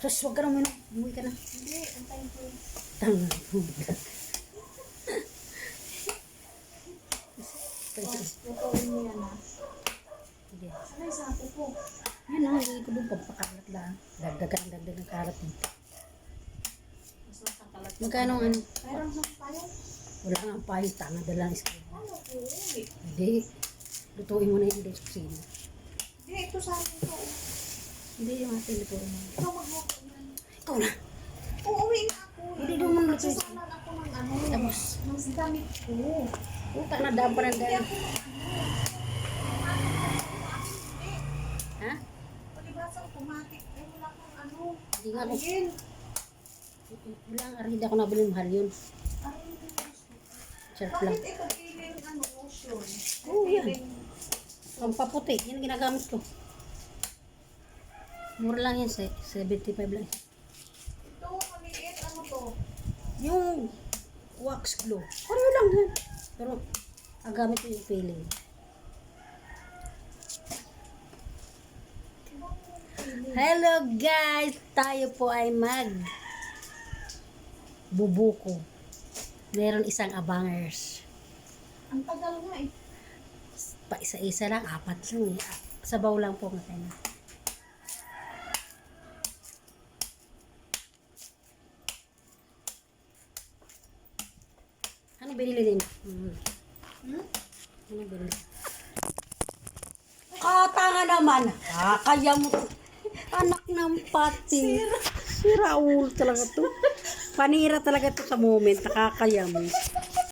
Sus, huwag ka na muna. Umuwi ka na. Hindi, antayin ko. Tanga. Lutuin mo yan, ha? Sige. Ano yung sapo ko? Yun na, hindi ko doon pagpakalat lang. Dagdag ng karat eh. Mas masakalat. Magkano ang ano? Mayroon sa tayo? Wala nga ang pahay, tanga dalang iskay. Ano po? Hindi. Lutuin mo na yung doon sa kusina. Hindi, ito sa akin to. Hindi yung ating lutuin mo. Ikaw magluto na. Ikaw na. Uuwi na ako. Hindi doon mo lutuin. Magsasalan ako ng ano. Tapos, Ng damit ko. puta na daan pa ng Hindi daan. ako Ha? palibasa automatic. Ay, wala kang ano. Hindi nga ako. Ariel. Wala nga, hindi ako nabili mahal yun. Ariel, gusto ko. Charot lang. Bakit ito piling ano, lotion? Oo, yan. Piling- Ang paputi, yan ang ginagamit ko. Mura lang yan, 75 lang. Ito, maliit. Ano to? Yung wax glue, pareho lang yan. Pero, ang gamit ko yung peeling. Hello guys! Tayo po ay bubuko. Meron isang abangers. Ang tagal nga eh. Pa isa-isa lang, 4 lang eh. Sabaw lang po matay na. Ano binili din? Ano binili? Katanga naman! Kaya mo to. Anak ng pati. Sira ulo talaga to. Panira talaga to sa moment. Nakakaya mo.